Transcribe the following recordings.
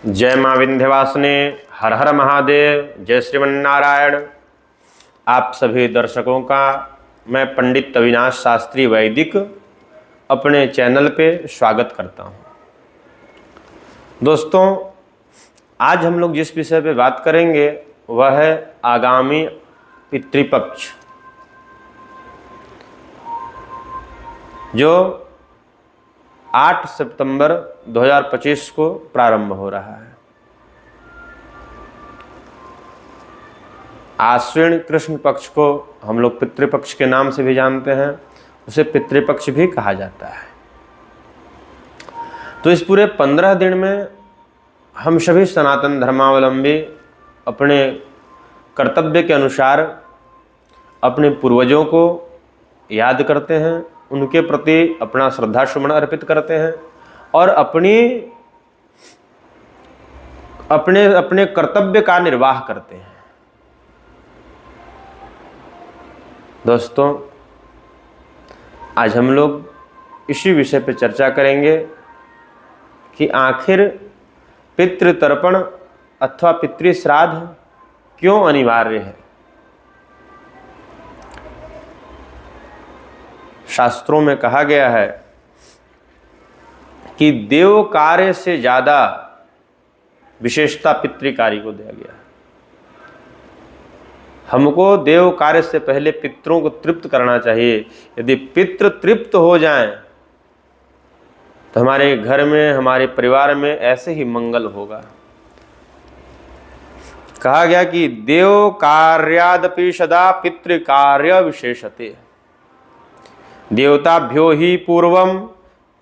जय माँ विंध्यवासिनी, हर हर महादेव, जय श्रीमन्नारायण। आप सभी दर्शकों का मैं पंडित अविनाश शास्त्री वैदिक अपने चैनल पे स्वागत करता हूँ। दोस्तों, आज हम लोग जिस विषय पे बात करेंगे वह है आगामी पितृपक्ष, जो 8 सितंबर 2025 को प्रारंभ हो रहा है। आश्विन कृष्ण पक्ष को हम लोग पितृपक्ष के नाम से भी जानते हैं, उसे पितृपक्ष भी कहा जाता है। तो इस पूरे 15 दिन में हम सभी सनातन धर्मावलंबी अपने कर्तव्य के अनुसार अपने पूर्वजों को याद करते हैं, उनके प्रति अपना श्रद्धा सुमन अर्पित करते हैं और अपने कर्तव्य का निर्वाह करते हैं। दोस्तों, आज हम लोग इसी विषय पर चर्चा करेंगे कि आखिर पितृतर्पण अथवा पितृश्राद्ध क्यों अनिवार्य है। शास्त्रों में कहा गया है कि देव कार्य से ज्यादा विशेषता पितृकार्य को दिया गया है। हमको देव कार्य से पहले पितरों को तृप्त करना चाहिए। यदि पितृ तृप्त हो जाएं तो हमारे घर में, हमारे परिवार में ऐसे ही मंगल होगा। कहा गया कि देव कार्यादपि सदा पितृकार्य विशेषते, देवताभ्यो ही पूर्वम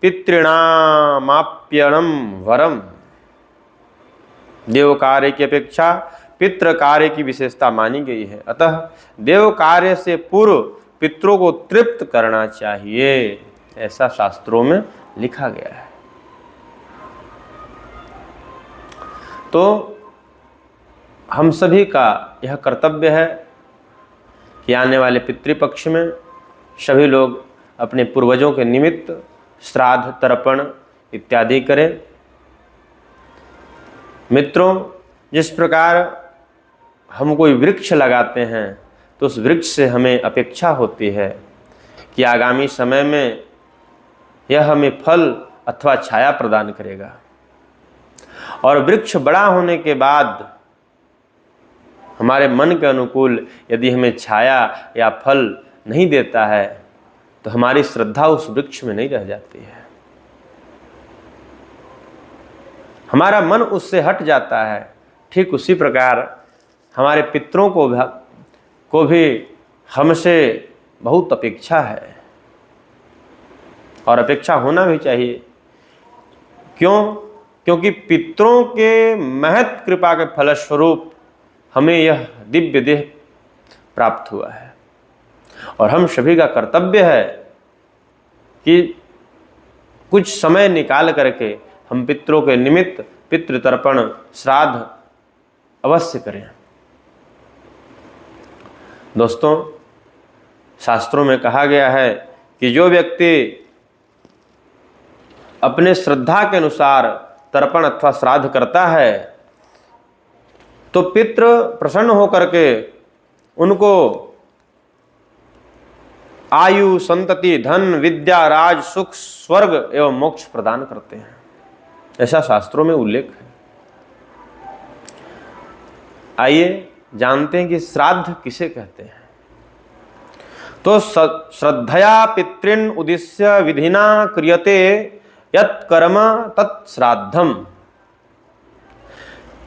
पितृणामाप्यनम वरम। देव कार्य की अपेक्षा पितृ कार्य की विशेषता मानी गई है। अतः देव कार्य से पूर्व पितरों को तृप्त करना चाहिए, ऐसा शास्त्रों में लिखा गया है। तो हम सभी का यह कर्तव्य है कि आने वाले पितृपक्ष में सभी लोग अपने पूर्वजों के निमित्त श्राद्ध, तर्पण इत्यादि करें। मित्रों, जिस प्रकार हम कोई वृक्ष लगाते हैं तो उस वृक्ष से हमें अपेक्षा होती है कि आगामी समय में यह हमें फल अथवा छाया प्रदान करेगा, और वृक्ष बड़ा होने के बाद हमारे मन के अनुकूल यदि हमें छाया या फल नहीं देता है तो हमारी श्रद्धा उस वृक्ष में नहीं रह जाती है, हमारा मन उससे हट जाता है। ठीक उसी प्रकार हमारे पितरों को भी हमसे बहुत अपेक्षा है, और अपेक्षा होना भी चाहिए। क्यों? क्योंकि पितरों के महत कृपा के फलस्वरूप हमें यह दिव्य देह प्राप्त हुआ है, और हम सभी का कर्तव्य है कि कुछ समय निकाल करके हम पितरों के निमित्त पितृतर्पण श्राद्ध अवश्य करें। दोस्तों, शास्त्रों में कहा गया है कि जो व्यक्ति अपने श्रद्धा के अनुसार तर्पण अथवा श्राद्ध करता है तो पितृ प्रसन्न होकर के उनको आयु, संतति, धन, विद्या, राज, सुख, स्वर्ग एवं मोक्ष प्रदान करते हैं, ऐसा शास्त्रों में उल्लेख है। आइए जानते हैं कि श्राद्ध किसे कहते हैं। तो श्रद्धया पितृन् उद्दिश्य विधिना क्रियते यत् कर्म तत् श्राद्धम।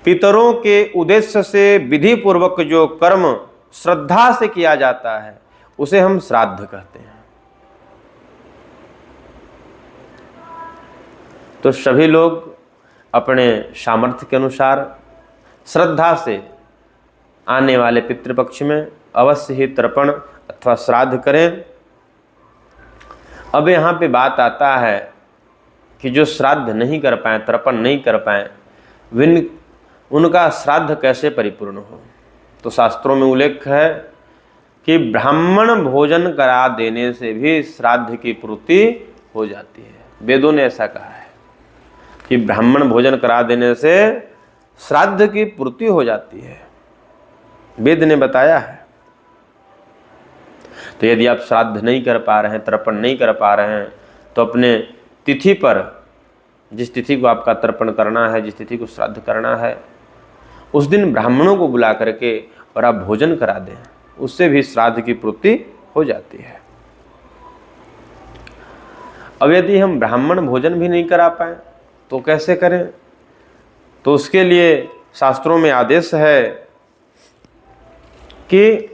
पितरों के उद्देश्य से विधि पूर्वक जो कर्म श्रद्धा से किया जाता है उसे हम श्राद्ध कहते हैं। तो सभी लोग अपने सामर्थ्य के अनुसार श्रद्धा से आने वाले पितृपक्ष में अवश्य ही तर्पण अथवा श्राद्ध करें। अब यहाँ पे बात आता है कि जो श्राद्ध नहीं कर पाए, तर्पण नहीं कर पाए, उनका श्राद्ध कैसे परिपूर्ण हो। तो शास्त्रों में उल्लेख है कि ब्राह्मण भोजन करा देने से भी श्राद्ध की पूर्ति हो जाती है। वेदों ने ऐसा कहा है। कि ब्राह्मण भोजन करा देने से श्राद्ध की पूर्ति हो जाती है, वेद ने बताया है। तो यदि आप श्राद्ध नहीं कर पा रहे हैं, तर्पण नहीं कर पा रहे हैं, तो अपने तिथि पर, जिस तिथि को आपका तर्पण करना है, जिस तिथि को श्राद्ध करना है, उस दिन ब्राह्मणों को बुला करके और आप भोजन करा दें, उससे भी श्राद्ध की पूर्ति हो जाती है। अब यदि हम ब्राह्मण भोजन भी नहीं करा पाए तो कैसे करें? तो उसके लिए शास्त्रों में आदेश है कि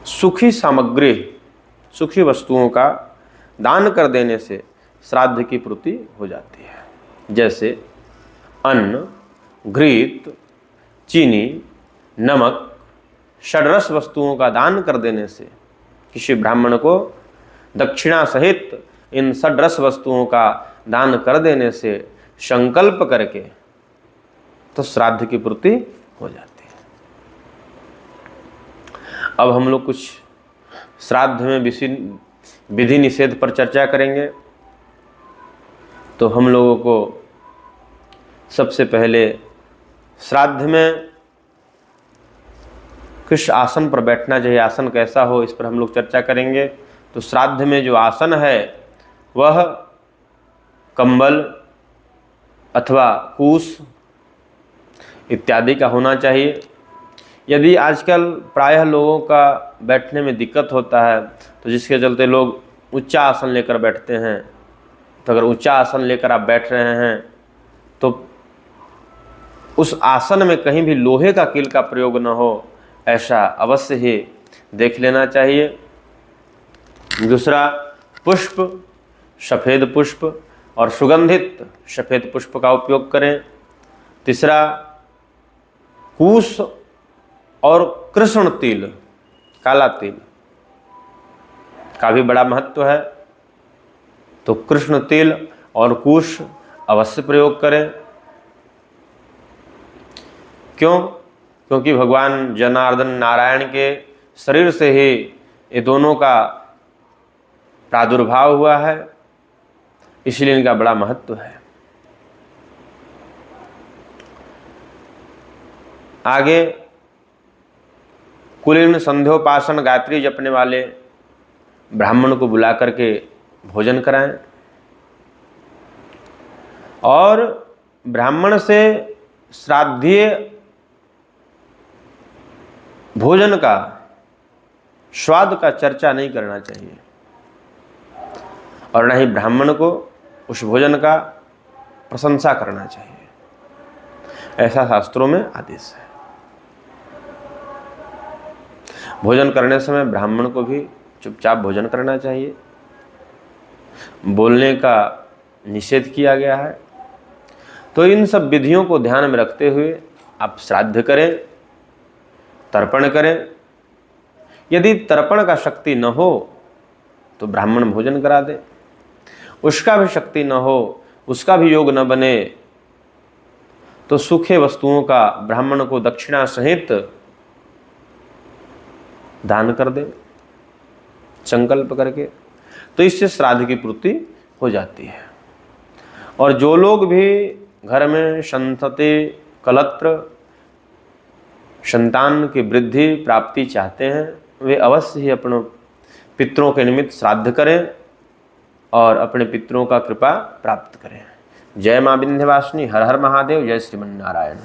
सुखी सामग्री, सुखी वस्तुओं का दान कर देने से श्राद्ध की पूर्ति हो जाती है। जैसे अन्न, घृत, चीनी, नमक, षड्रस वस्तुओं का दान कर देने से, किसी ब्राह्मण को दक्षिणा सहित इन षड्रस वस्तुओं का दान कर देने से संकल्प करके तो श्राद्ध की पूर्ति हो जाती है। अब हम लोग कुछ श्राद्ध में विधि निषेध पर चर्चा करेंगे। तो हम लोगों को सबसे पहले श्राद्ध में किस आसन पर बैठना चाहिए, आसन कैसा हो, इस पर हम लोग चर्चा करेंगे। तो श्राद्ध में जो आसन है वह कंबल अथवा कूस इत्यादि का होना चाहिए। यदि आजकल प्रायः लोगों का बैठने में दिक्कत होता है, तो जिसके चलते लोग ऊंचा आसन लेकर बैठते हैं, तो अगर ऊंचा आसन लेकर आप बैठ रहे हैं तो उस आसन में कहीं भी लोहे का कील का प्रयोग न हो, ऐसा अवश्य ही देख लेना चाहिए। दूसरा, पुष्प, सफ़ेद पुष्प और सुगंधित सफ़ेद पुष्प का उपयोग करें। तीसरा, कूश और कृष्ण तिल, काला तिल का भी बड़ा महत्व है, तो कृष्ण तिल और कूश अवश्य प्रयोग करें। क्यों? क्योंकि भगवान जनार्दन नारायण के शरीर से ही ये दोनों का प्रादुर्भाव हुआ है, इसलिए इनका बड़ा महत्व है। आगे कुलीन, संध्योपासन, गायत्री जपने वाले ब्राह्मण को बुला करके भोजन कराएं और ब्राह्मण से श्राद्धीय भोजन का स्वाद का चर्चा नहीं करना चाहिए और न ही ब्राह्मण को उस भोजन का प्रशंसा करना चाहिए, ऐसा शास्त्रों में आदेश है। भोजन करने समय ब्राह्मण को भी चुपचाप भोजन करना चाहिए, बोलने का निषेध किया गया है। तो इन सब विधियों को ध्यान में रखते हुए आप श्राद्ध करें, तर्पण करें। यदि तर्पण का शक्ति न हो तो ब्राह्मण भोजन करा दे, उसका भी शक्ति न हो, उसका भी योग न बने तो सूखे वस्तुओं का ब्राह्मण को दक्षिणा सहित दान कर दे संकल्प करके, तो इससे श्राद्ध की पूर्ति हो जाती है। और जो लोग भी घर में संतति, कलत्र, संतान की वृद्धि प्राप्ति चाहते हैं, वे अवश्य ही अपने पितरों के निमित्त श्राद्ध करें और अपने पितरों का कृपा प्राप्त करें। जय मां विंध्यवासिनी, हर हर महादेव, जय श्रीमन नारायण।